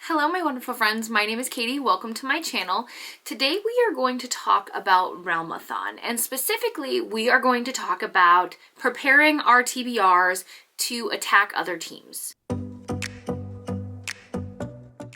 Hello my wonderful friends, my name is Katie, welcome to my channel. Today we are going to talk about realmathon, and specifically we are going to talk about preparing our TBRs to attack other teams.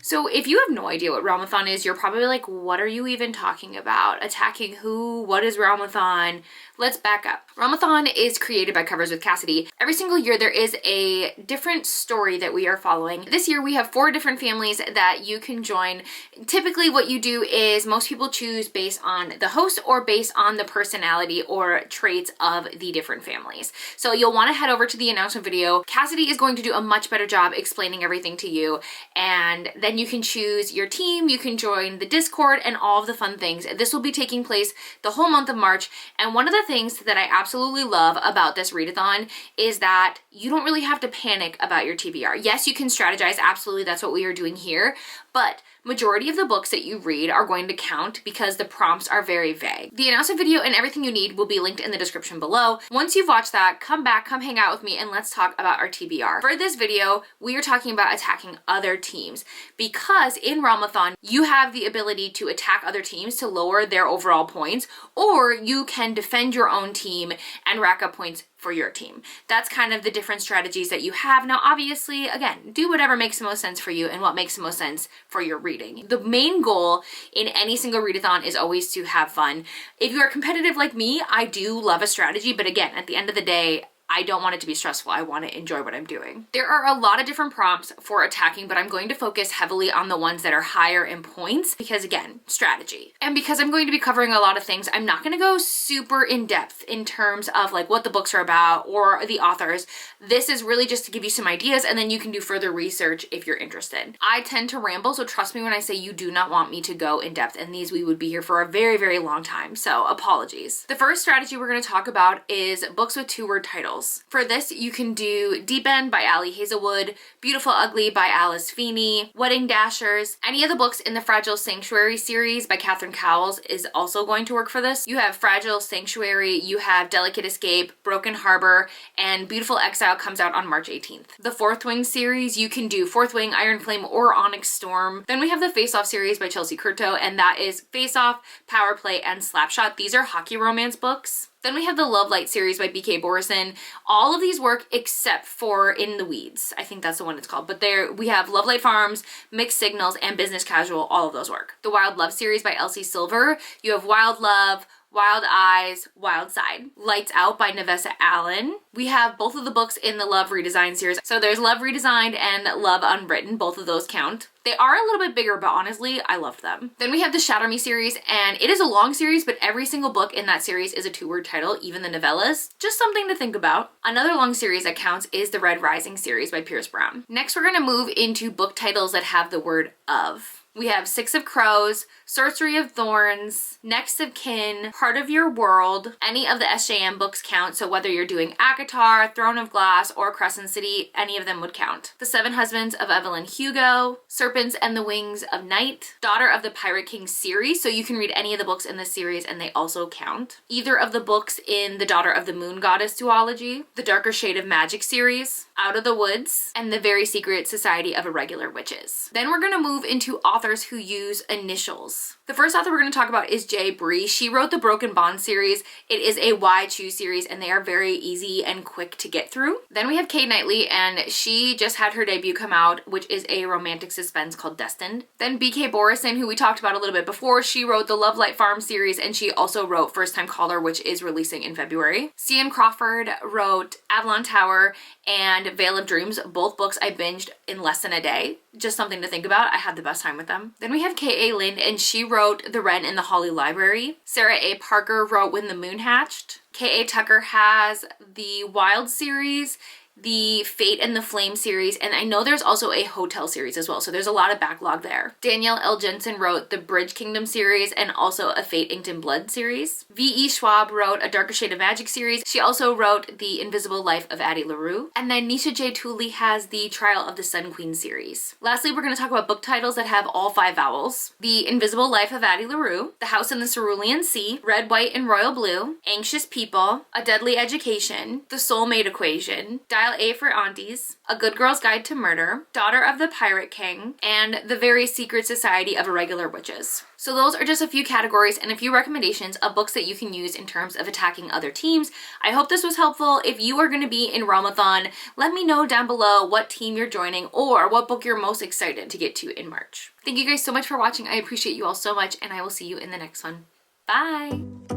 So if you have no idea what realmathon is, you're probably like, what are you even talking about? Attacking who? What is realmathon? Let's back up. Realmathon is created by Covers with Cassidy. Every single year there is a different story that we are following. This year we have 4 different families that you can join. Typically what you do is most people choose based on the host or based on the personality or traits of the different families. So you'll want to head over to the announcement video. Cassidy is going to do a much better job explaining everything to you, and then you can choose your team, you can join the Discord, and all of the fun things. This will be taking place the whole month of March, and one of the things that I absolutely love about this readathon is that you don't really have to panic about your TBR. Yes, you can strategize, absolutely, that's what we are doing here, but majority of the books that you read are going to count because the prompts are very vague. The announcement video and everything you need will be linked in the description below. Once you've watched that, come back, come hang out with me, and let's talk about our TBR. For this video, we are talking about attacking other teams because in realmathon, you have the ability to attack other teams to lower their overall points, or you can defend your own team and rack up points for your team. That's kind of the different strategies that you have. Now, obviously, again, do whatever makes the most sense for you and what makes the most sense for your reading. The main goal in any single readathon is always to have fun. If you are competitive like me, I do love a strategy, but again, at the end of the day, I don't want it to be stressful. I want to enjoy what I'm doing. There are a lot of different prompts for attacking, but I'm going to focus heavily on the ones that are higher in points because, again, strategy. And because I'm going to be covering a lot of things, I'm not going to go super in depth in terms of like what the books are about or the authors. This is really just to give you some ideas, and then you can do further research if you're interested. I tend to ramble, so trust me when I say you do not want me to go in depth, and these we would be here for a very, very long time, so apologies. The first strategy we're going to talk about is books with 2-word titles. For this, you can do Deep End by Ali Hazelwood, Beautiful Ugly by Alice Feeney, Wedding Dashers. Any of the books in the Fragile Sanctuary series by Catherine Cowles is also going to work for this. You have Fragile Sanctuary, you have Delicate Escape, Broken Harbor, and Beautiful Exile comes out on March 18th. The Fourth Wing series, you can do Fourth Wing, Iron Flame, or Onyx Storm. Then we have the Face Off series by Chelsea Curto, and that is Face Off, Power Play, and Slapshot. These are hockey romance books. Then we have the Love Light series by B.K. Borison. All of these work except for In the Weeds. I think that's the one it's called. But there we have Love Light Farms, Mixed Signals, and Business Casual. All of those work. The Wild Love series by Elsie Silver. You have Wild Love, Wild Eyes, Wild Side. Lights Out by Nevessa Allen. We have both of the books in the Love Redesign series. So there's Love Redesigned and Love Unwritten. Both of those count. They are a little bit bigger, but honestly, I loved them. Then we have the Shatter Me series, and it is a long series, but every single book in that series is a 2-word title, even the novellas. Just something to think about. Another long series that counts is the Red Rising series by Pierce Brown. Next, we're gonna move into book titles that have the word of. We have Six of Crows, Sorcery of Thorns, Next of Kin, Heart of Your World. Any of the SJM books count, so whether you're doing ACOTAR, Throne of Glass, or Crescent City, any of them would count. The Seven Husbands of Evelyn Hugo, Serpents and the Wings of Night, Daughter of the Pirate King series, so you can read any of the books in this series and they also count. Either of the books in the Daughter of the Moon Goddess duology, the Darker Shade of Magic series, Out of the Woods, and the Very Secret Society of Irregular Witches. Then we're gonna move into authors who use initials. The first author we're going to talk about is Jay Bree. She wrote the Broken Bond series. It is a Why Choose series, and they are very easy and quick to get through. Then we have Kay Knightley, and she just had her debut come out, which is a romantic suspense called Destined. Then B.K. Borison, who we talked about a little bit before, she wrote the Love Light Farm series, and she also wrote First Time Caller, which is releasing in February. C.M. Crawford wrote Avalon Tower and Veil of Dreams. Both books I binged in less than a day. Just something to think about. I had the best time with them. Then we have K.A. Lind, and she wrote The Wren in the Holly Library. Sarah A. Parker wrote When the Moon Hatched. K.A. Tucker has the Wild series, the Fate and the Flame series, and I know there's also a Hotel series as well, so there's a lot of backlog there. Danielle L. Jensen wrote the Bridge Kingdom series and also a Fate Inked in Blood series. V.E. Schwab wrote a Darker Shade of Magic series. She also wrote the Invisible Life of Addie LaRue. And then Nisha J. Tooley has the Trial of the Sun Queen series. Lastly, we're going to talk about book titles that have all 5 vowels. The Invisible Life of Addie LaRue, The House in the Cerulean Sea, Red, White, and Royal Blue, Anxious People, A Deadly Education, The Soulmate Equation, File A for Aunties, A Good Girl's Guide to Murder, Daughter of the Pirate King, and The Very Secret Society of Irregular Witches. So those are just a few categories and a few recommendations of books that you can use in terms of attacking other teams. I hope this was helpful. If you are going to be in Realmathon, let me know down below what team you're joining or what book you're most excited to get to in March. Thank you guys so much for watching. I appreciate you all so much, and I will see you in the next one. Bye!